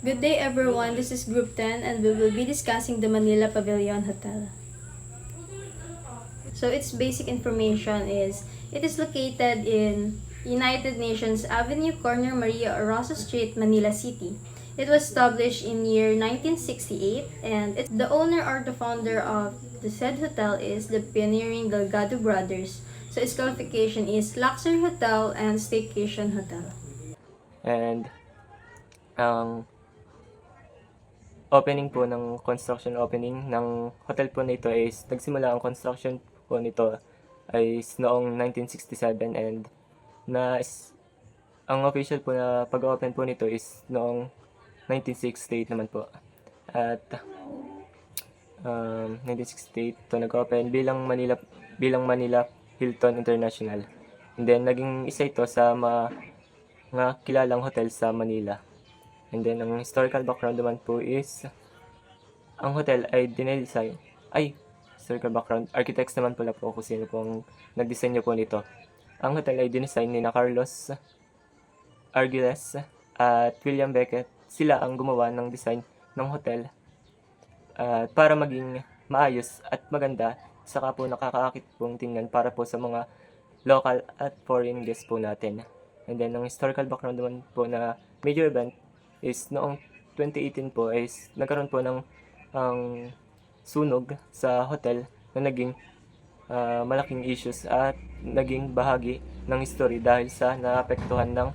Good day everyone, this is Group 10 and we will be discussing the Manila Pavilion Hotel. So its basic information is, it is located in United Nations Avenue, corner Maria Orosa Street, Manila City. It was established in year 1968 and the owner or the founder of the said hotel is the pioneering Delgado Brothers. So its qualification is luxury hotel and staycation hotel. And ang opening po ng construction opening ng hotel po nito is nagsimula ang construction po nito ay noong 1967 and na is, ang official po na pag-open po nito is noong 1968 naman po. At 1968 to nag-open bilang Manila Hilton International. And then naging isa ito sa mga kilalang hotel sa Manila. And then, ang historical background naman po is, ang hotel ay historical background, architects naman pala po kung sino pong nagdisenyo po nito. Ang hotel ay dinesign ni na Carlos Arguelles at William Beckett. Sila ang gumawa ng design ng hotel para maging maayos at maganda, saka po nakakaakit pong tingnan para po sa mga local at foreign guests po natin. And then, ang historical background naman po na major event is noong 2018 po is nagkaroon po ng sunog sa hotel na naging malaking issues at naging bahagi ng history dahil sa naapektuhan ng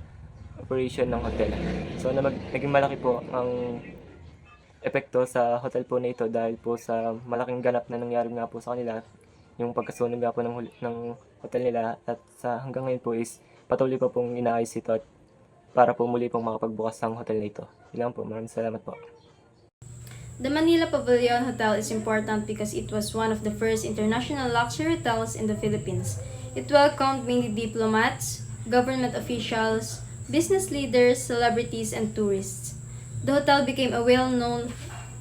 operation ng hotel. So naging malaki po ang epekto sa hotel po na ito dahil po sa malaking ganap na nangyari nga po sa kanila, yung pagkasunog nga po ng hotel nila, at sa hanggang ngayon po is patuloy pa pong inaayos ito at para po muli pong makapagbukas ang hotel na ito. Yun lang po, maraming salamat po. The Manila Pavilion Hotel is important because it was one of the first international luxury hotels in the Philippines. It welcomed many diplomats, government officials, business leaders, celebrities, and tourists. The hotel became a well-known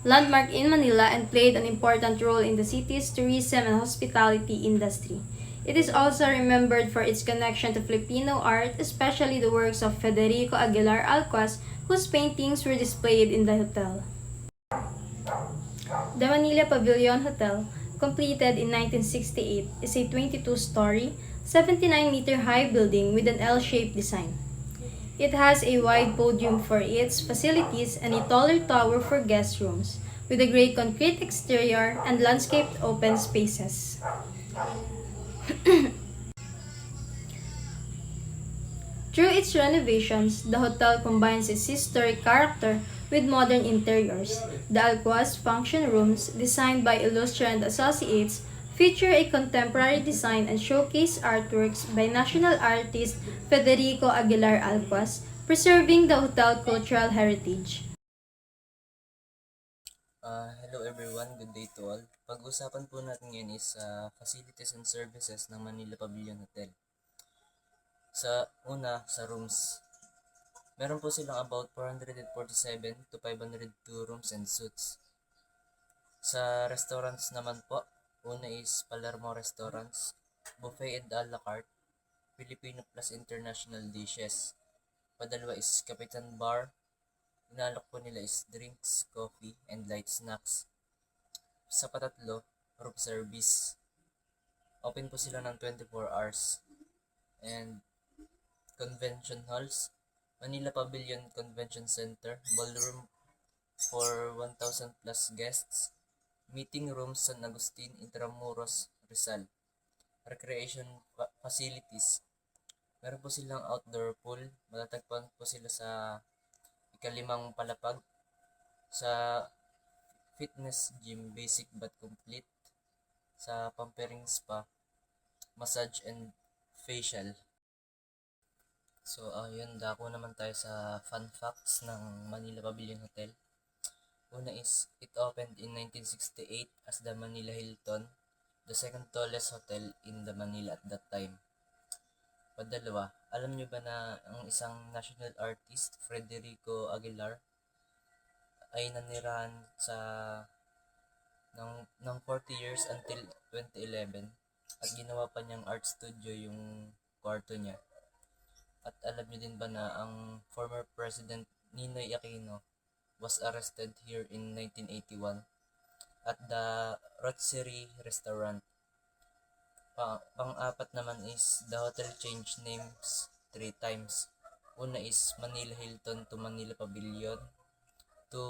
landmark in Manila and played an important role in the city's tourism and hospitality industry. It is also remembered for its connection to Filipino art, especially the works of Federico Aguilar Alquaz, whose paintings were displayed in the hotel. The Manila Pavilion Hotel, completed in 1968, is a 22-story, 79-meter high building with an L-shaped design. It has a wide podium for its facilities and a taller tower for guest rooms, with a gray concrete exterior and landscaped open spaces. Through its renovations, the hotel combines its historic character with modern interiors. The Alquaz function rooms, designed by Illustra and Associates, feature a contemporary design and showcase artworks by national artist Federico Aguilar Alquaz, preserving the hotel cultural heritage. Hello everyone, good day to all. Pag-usapan po natin ngayon is facilities and services ng Manila Pavilion Hotel. Sa rooms. Meron po silang about 447 to 502 rooms and suites. Sa restaurants naman po, una is Palermo Restaurants, buffet and a la carte, Filipino plus international dishes. Padalwa is Kapitan Bar, inalok po nila is drinks, coffee, and light snacks. Sa patatlo, room service. Open po sila ng 24 hours. And convention halls, Manila Pavilion Convention Center, ballroom for 1,000 plus guests, meeting rooms San Agustin, Intramuros, Rizal, recreation facilities. Meron po silang outdoor pool, matatagpuan po sila sa ikalimang palapag, sa fitness gym, basic but complete, sa pampering spa, massage and facial. So, yun, dako naman tayo sa fun facts ng Manila Pavilion Hotel. Una is, it opened in 1968 as the Manila Hilton, the second tallest hotel in the Manila at that time. Padalawa, alam nyo ba na ang isang national artist, Federico Aguilar, ay nanirahan ng 40 years until 2011 at ginawa pa niyang art studio yung kwarto niya. At alam niyo din ba na ang former President Ninoy Aquino was arrested here in 1981 at the Rotisserie restaurant. Pang-apat naman is the hotel changed names 3 times. Una is Manila Hilton to Manila Pavilion to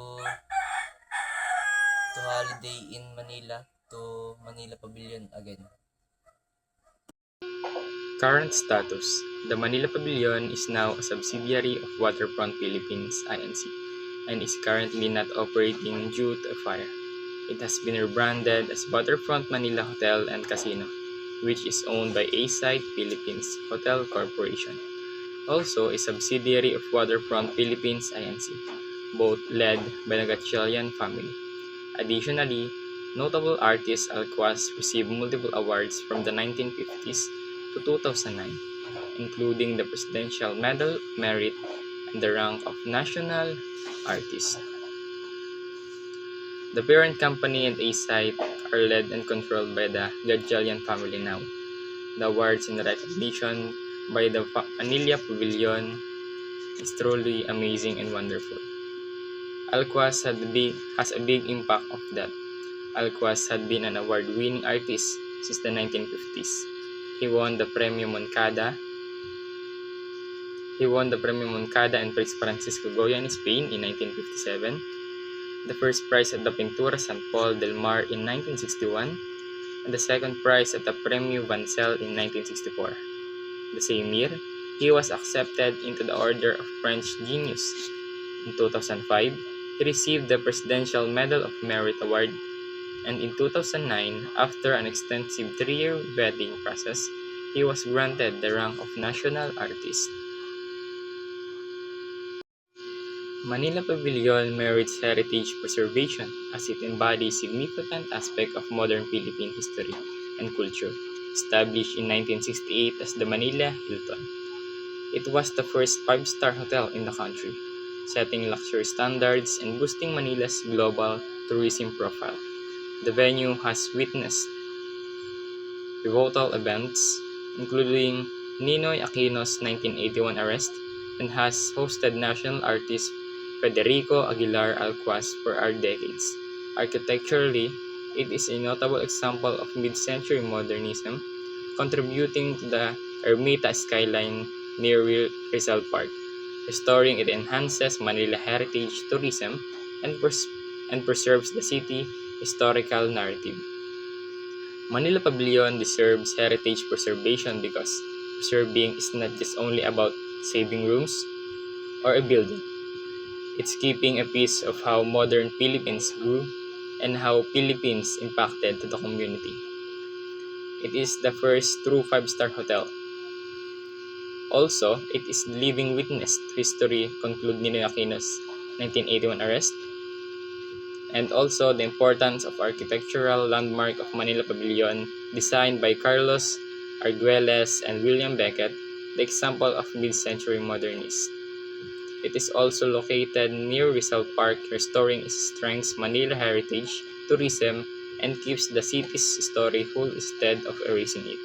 Holiday Inn Manila to Manila Pavilion again. Current status: the Manila Pavilion is now a subsidiary of Waterfront Philippines Inc. and is currently not operating due to a fire. It has been rebranded as Waterfront Manila Hotel and Casino, which is owned by A-Site Philippines Hotel Corporation, also a subsidiary of Waterfront Philippines Inc., both led by the Gatchalian family. Additionally, notable artist Alcuaz received multiple awards from the 1950s to 2009, including the Presidential Medal of Merit and the rank of National Artist. The parent company and A-Site are led and controlled by the Gatchalian family now. The awards and recognition by the Manila Pavilion is truly amazing and wonderful. Alcuaz has a big impact of that. Alcuaz had been an award-winning artist since the 1950s. He won the Premio Moncada and Prix Francisco Goya in Spain in 1957, the first prize at the Pintura San Paul del Mar in 1961, and the second prize at the Premio Vancel in 1964. The same year, he was accepted into the Order of French Genius. In 2005, he received the Presidential Medal of Merit Award, and in 2009, after an extensive 3-year vetting process, he was granted the rank of National Artist. Manila Pavilion merits heritage preservation as it embodies significant aspect of modern Philippine history and culture. Established in 1968 as the Manila Hilton, it was the first 5-star hotel in the country, setting luxury standards and boosting Manila's global tourism profile. The venue has witnessed pivotal events, including Ninoy Aquino's 1981 arrest, and has hosted national artist Federico Aguilar Alcuaz for decades. Architecturally, it is a notable example of mid-century modernism, contributing to the Ermita skyline near Rizal Park. Restoring it enhances Manila heritage tourism and preserves the city historical narrative. Manila Pavilion deserves heritage preservation because preserving is not just only about saving rooms or a building. It's keeping a piece of how modern Philippines grew and how Philippines impacted to the community. It is the first true 5-star hotel. Also, it is the living witness to history, conclude Ninoy Aquino's 1981 arrest, and also the importance of architectural landmark of Manila Pavilion, designed by Carlos Arguelles and William Beckett, the example of mid-century modernist. It is also located near Rizal Park, restoring its strengths Manila heritage, tourism, and keeps the city's story whole instead of erasing it.